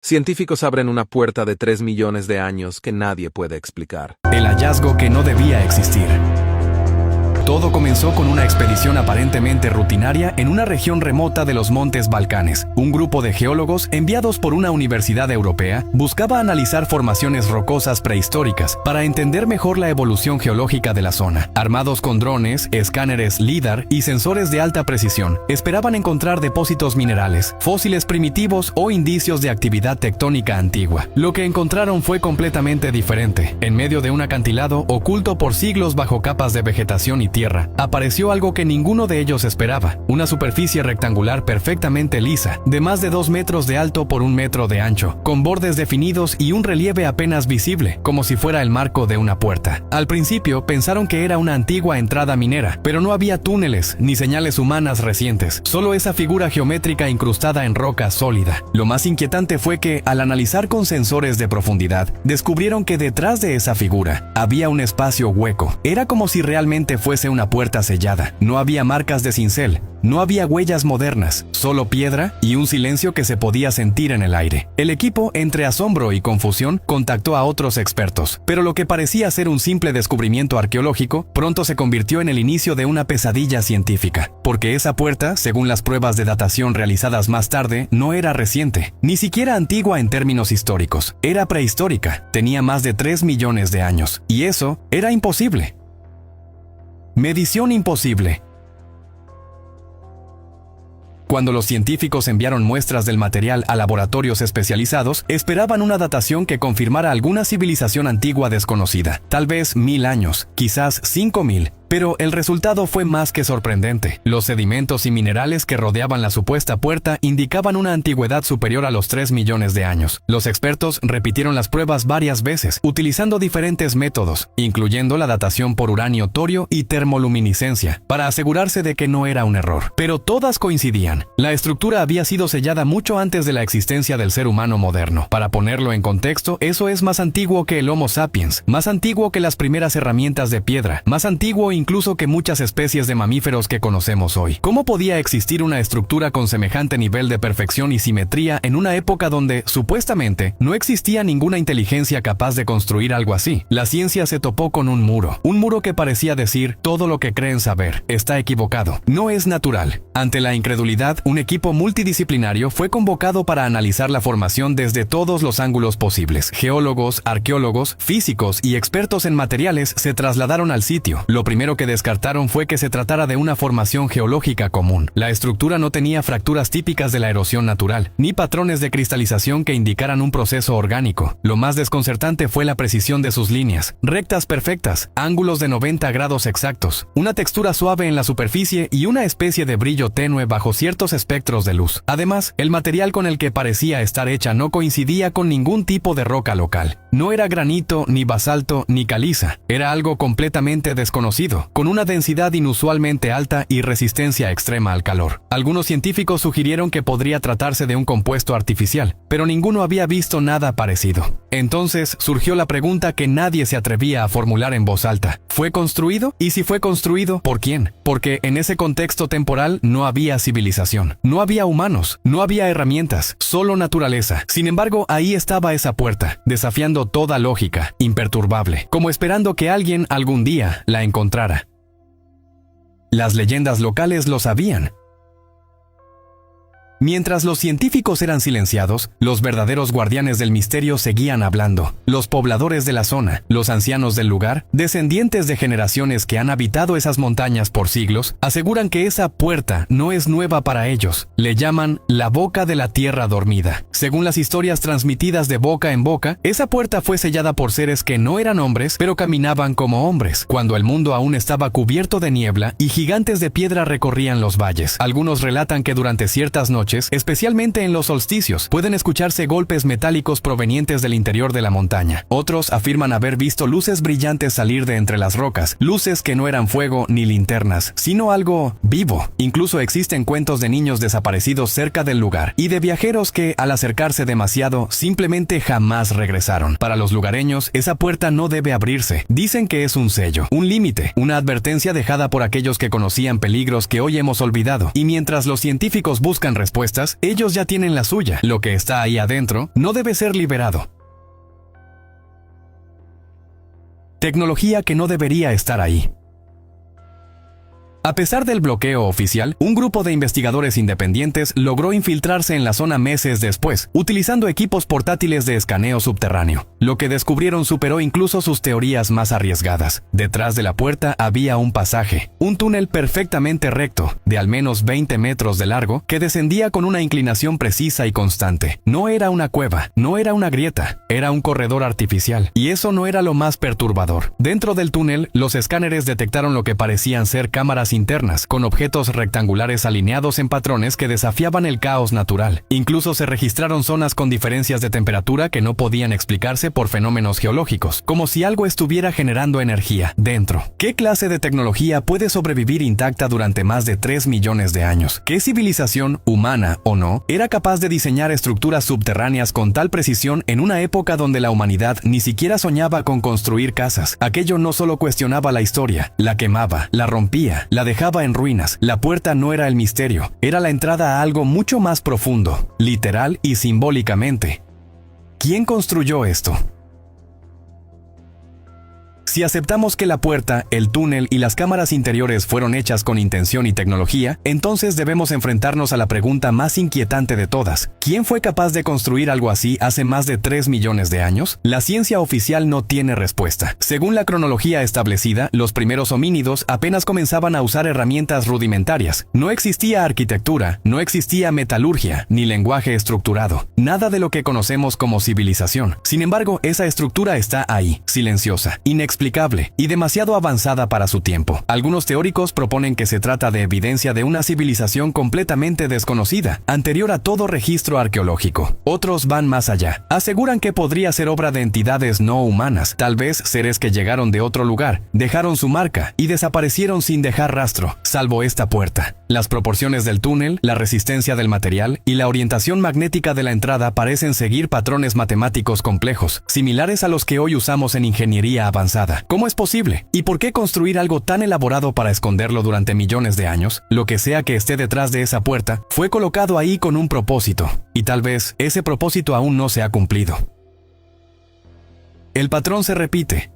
Científicos abren una puerta de 3 millones de años que nadie puede explicar. El hallazgo que no debía existir. Todo comenzó con una expedición aparentemente rutinaria en una región remota de los Montes Balcanes. Un grupo de geólogos enviados por una universidad europea buscaba analizar formaciones rocosas prehistóricas para entender mejor la evolución geológica de la zona. Armados con drones, escáneres LIDAR y sensores de alta precisión, esperaban encontrar depósitos minerales, fósiles primitivos o indicios de actividad tectónica antigua. Lo que encontraron fue completamente diferente. En medio de un acantilado oculto por siglos bajo capas de vegetación y tierra, apareció algo que ninguno de ellos esperaba: una superficie rectangular perfectamente lisa, de más de 2 metros de alto por 1 metro de ancho, con bordes definidos y un relieve apenas visible, como si fuera el marco de una puerta. Al principio pensaron que era una antigua entrada minera, pero no había túneles ni señales humanas recientes, solo esa figura geométrica incrustada en roca sólida. Lo más inquietante fue que, al analizar con sensores de profundidad, descubrieron que detrás de esa figura había un espacio hueco. Era como si realmente fuese una puerta sellada. No había marcas de cincel, no había huellas modernas, solo piedra y un silencio que se podía sentir en el aire. El equipo, entre asombro y confusión, contactó a otros expertos, pero lo que parecía ser un simple descubrimiento arqueológico pronto se convirtió en el inicio de una pesadilla científica, porque esa puerta, según las pruebas de datación realizadas más tarde, no era reciente, ni siquiera antigua en términos históricos. Era prehistórica, tenía más de 3 millones de años, y eso era imposible. Medición imposible. Cuando los científicos enviaron muestras del material a laboratorios especializados, esperaban una datación que confirmara alguna civilización antigua desconocida. Tal vez 1000 años, quizás 5000. Pero el resultado fue más que sorprendente. Los sedimentos y minerales que rodeaban la supuesta puerta indicaban una antigüedad superior a los 3 millones de años. Los expertos repitieron las pruebas varias veces, utilizando diferentes métodos, incluyendo la datación por uranio torio y termoluminiscencia, para asegurarse de que no era un error. Pero todas coincidían. La estructura había sido sellada mucho antes de la existencia del ser humano moderno. Para ponerlo en contexto, eso es más antiguo que el Homo sapiens, más antiguo que las primeras herramientas de piedra, más antiguo incluso que muchas especies de mamíferos que conocemos hoy. ¿Cómo podía existir una estructura con semejante nivel de perfección y simetría en una época donde, supuestamente, no existía ninguna inteligencia capaz de construir algo así? La ciencia se topó con un muro que parecía decir: todo lo que creen saber está equivocado, no es natural. Ante la incredulidad, un equipo multidisciplinario fue convocado para analizar la formación desde todos los ángulos posibles. Geólogos, arqueólogos, físicos y expertos en materiales se trasladaron al sitio. Lo primero que descartaron fue que se tratara de una formación geológica común. La estructura no tenía fracturas típicas de la erosión natural, ni patrones de cristalización que indicaran un proceso orgánico. Lo más desconcertante fue la precisión de sus líneas, rectas perfectas, ángulos de 90 grados exactos, una textura suave en la superficie y una especie de brillo tenue bajo ciertos espectros de luz. Además, el material con el que parecía estar hecha no coincidía con ningún tipo de roca local. No era granito, ni basalto, ni caliza. Era algo completamente desconocido, con una densidad inusualmente alta y resistencia extrema al calor. Algunos científicos sugirieron que podría tratarse de un compuesto artificial, pero ninguno había visto nada parecido. Entonces surgió la pregunta que nadie se atrevía a formular en voz alta: ¿fue construido? Y si fue construido, ¿por quién? Porque en ese contexto temporal no había civilización, no había humanos, no había herramientas, solo naturaleza. Sin embargo, ahí estaba esa puerta, desafiando toda lógica, imperturbable, como esperando que alguien algún día la encontrara. Las leyendas locales lo sabían. Mientras los científicos eran silenciados, los verdaderos guardianes del misterio seguían hablando. Los pobladores de la zona, los ancianos del lugar, descendientes de generaciones que han habitado esas montañas por siglos, aseguran que esa puerta no es nueva para ellos. Le llaman la boca de la tierra dormida. Según las historias transmitidas de boca en boca, esa puerta fue sellada por seres que no eran hombres, pero caminaban como hombres, cuando el mundo aún estaba cubierto de niebla y gigantes de piedra recorrían los valles. Algunos relatan que durante ciertas noches, especialmente en los solsticios, pueden escucharse golpes metálicos provenientes del interior de la montaña. Otros afirman haber visto luces brillantes salir de entre las rocas, luces que no eran fuego ni linternas, sino algo vivo. Incluso existen cuentos de niños desaparecidos cerca del lugar y de viajeros que, al acercarse demasiado, simplemente jamás regresaron. Para los lugareños, esa puerta no debe abrirse. Dicen que es un sello, un límite, una advertencia dejada por aquellos que conocían peligros que hoy hemos olvidado. Y mientras los científicos buscan respuestas, respuestas, ellos ya tienen la suya. Lo que está ahí adentro no debe ser liberado. Tecnología que no debería estar ahí. A pesar del bloqueo oficial, un grupo de investigadores independientes logró infiltrarse en la zona meses después, utilizando equipos portátiles de escaneo subterráneo. Lo que descubrieron superó incluso sus teorías más arriesgadas. Detrás de la puerta había un pasaje, un túnel perfectamente recto, de al menos 20 metros de largo, que descendía con una inclinación precisa y constante. No era una cueva, no era una grieta, era un corredor artificial. Y eso no era lo más perturbador. Dentro del túnel, los escáneres detectaron lo que parecían ser cámaras internas, con objetos rectangulares alineados en patrones que desafiaban el caos natural. Incluso se registraron zonas con diferencias de temperatura que no podían explicarse por fenómenos geológicos, como si algo estuviera generando energía dentro. ¿Qué clase de tecnología puede sobrevivir intacta durante más de 3 millones de años? ¿Qué civilización, humana o no, era capaz de diseñar estructuras subterráneas con tal precisión en una época donde la humanidad ni siquiera soñaba con construir casas? Aquello no solo cuestionaba la historia, la quemaba, la rompía, la dejaba en ruinas. La puerta no era el misterio, era la entrada a algo mucho más profundo, literal y simbólicamente. ¿Quién construyó esto? Si aceptamos que la puerta, el túnel y las cámaras interiores fueron hechas con intención y tecnología, entonces debemos enfrentarnos a la pregunta más inquietante de todas. ¿Quién fue capaz de construir algo así hace más de 3 millones de años? La ciencia oficial no tiene respuesta. Según la cronología establecida, los primeros homínidos apenas comenzaban a usar herramientas rudimentarias. No existía arquitectura, no existía metalurgia, ni lenguaje estructurado. Nada de lo que conocemos como civilización. Sin embargo, esa estructura está ahí, silenciosa, inexplicable y demasiado avanzada para su tiempo. Algunos teóricos proponen que se trata de evidencia de una civilización completamente desconocida, anterior a todo registro arqueológico. Otros van más allá. Aseguran que podría ser obra de entidades no humanas, tal vez seres que llegaron de otro lugar, dejaron su marca y desaparecieron sin dejar rastro, salvo esta puerta. Las proporciones del túnel, la resistencia del material y la orientación magnética de la entrada parecen seguir patrones matemáticos complejos, similares a los que hoy usamos en ingeniería avanzada. ¿Cómo es posible? ¿Y por qué construir algo tan elaborado para esconderlo durante millones de años? Lo que sea que esté detrás de esa puerta, fue colocado ahí con un propósito, y tal vez ese propósito aún no se ha cumplido. El patrón se repite.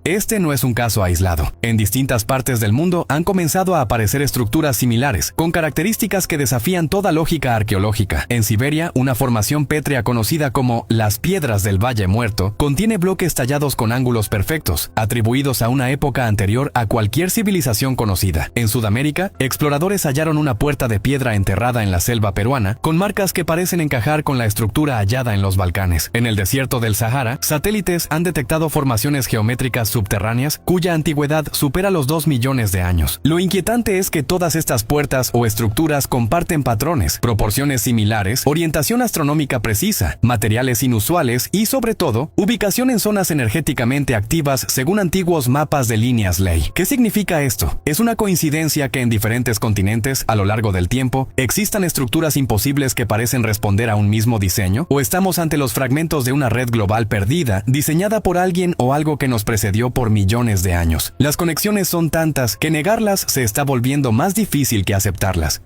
Este no es un caso aislado. En distintas partes del mundo han comenzado a aparecer estructuras similares, con características que desafían toda lógica arqueológica. En Siberia, una formación pétrea conocida como las Piedras del Valle Muerto contiene bloques tallados con ángulos perfectos, atribuidos a una época anterior a cualquier civilización conocida. En Sudamérica, exploradores hallaron una puerta de piedra enterrada en la selva peruana, con marcas que parecen encajar con la estructura hallada en los Balcanes. En el desierto del Sahara, satélites han detectado formaciones geométricas subterráneas cuya antigüedad supera los 2 millones de años. Lo inquietante es que todas estas puertas o estructuras comparten patrones, proporciones similares, orientación astronómica precisa, materiales inusuales y, sobre todo, ubicación en zonas energéticamente activas según antiguos mapas de líneas ley. ¿Qué significa esto? ¿Es una coincidencia que en diferentes continentes, a lo largo del tiempo, existan estructuras imposibles que parecen responder a un mismo diseño? ¿O estamos ante los fragmentos de una red global perdida, diseñada por alguien o algo que nos precedió por millones de años? Las conexiones son tantas que negarlas se está volviendo más difícil que aceptarlas.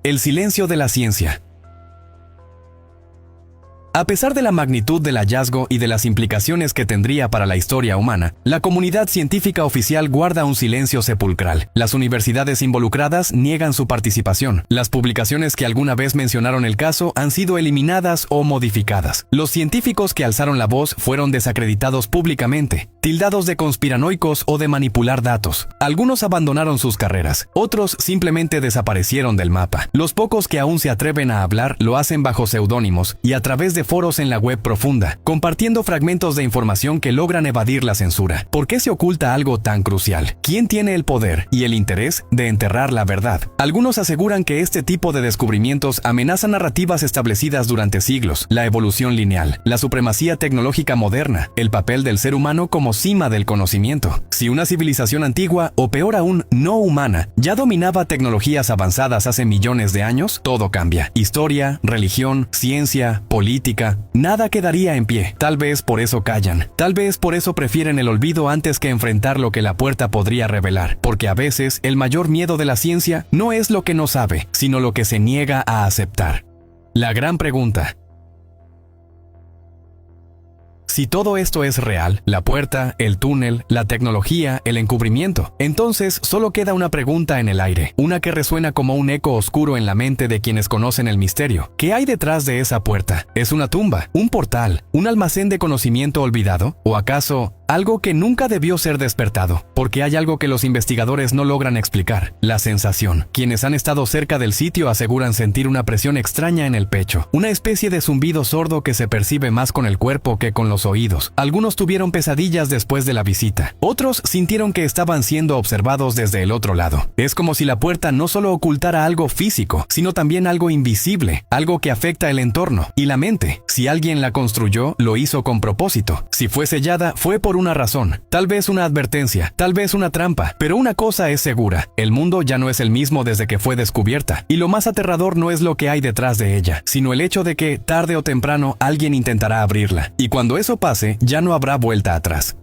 El silencio de la ciencia. A pesar de la magnitud del hallazgo y de las implicaciones que tendría para la historia humana, la comunidad científica oficial guarda un silencio sepulcral. Las universidades involucradas niegan su participación. Las publicaciones que alguna vez mencionaron el caso han sido eliminadas o modificadas. Los científicos que alzaron la voz fueron desacreditados públicamente, tildados de conspiranoicos o de manipular datos. Algunos abandonaron sus carreras, otros simplemente desaparecieron del mapa. Los pocos que aún se atreven a hablar lo hacen bajo seudónimos y a través de foros en la web profunda, compartiendo fragmentos de información que logran evadir la censura. ¿Por qué se oculta algo tan crucial? ¿Quién tiene el poder y el interés de enterrar la verdad? Algunos aseguran que este tipo de descubrimientos amenazan narrativas establecidas durante siglos, la evolución lineal, la supremacía tecnológica moderna, el papel del ser humano como cima del conocimiento. Si una civilización antigua, o peor aún, no humana, ya dominaba tecnologías avanzadas hace millones de años, todo cambia. Historia, religión, ciencia, política, nada quedaría en pie. Tal vez por eso callan. Tal vez por eso prefieren el olvido antes que enfrentar lo que la puerta podría revelar. Porque a veces el mayor miedo de la ciencia no es lo que no sabe, sino lo que se niega a aceptar. La gran pregunta: si todo esto es real, la puerta, el túnel, la tecnología, el encubrimiento, entonces solo queda una pregunta en el aire, una que resuena como un eco oscuro en la mente de quienes conocen el misterio. ¿Qué hay detrás de esa puerta? ¿Es una tumba, un portal, un almacén de conocimiento olvidado? ¿O acaso algo que nunca debió ser despertado? Porque hay algo que los investigadores no logran explicar: la sensación. Quienes han estado cerca del sitio aseguran sentir una presión extraña en el pecho, una especie de zumbido sordo que se percibe más con el cuerpo que con los oídos. Algunos tuvieron pesadillas después de la visita. Otros sintieron que estaban siendo observados desde el otro lado. Es como si la puerta no solo ocultara algo físico, sino también algo invisible, algo que afecta el entorno y la mente. Si alguien la construyó, lo hizo con propósito. Si fue sellada, fue por una razón. Tal vez una advertencia, tal vez una trampa. Pero una cosa es segura: el mundo ya no es el mismo desde que fue descubierta. Y lo más aterrador no es lo que hay detrás de ella, sino el hecho de que, tarde o temprano, alguien intentará abrirla. Y cuando eso pase, ya no habrá vuelta atrás.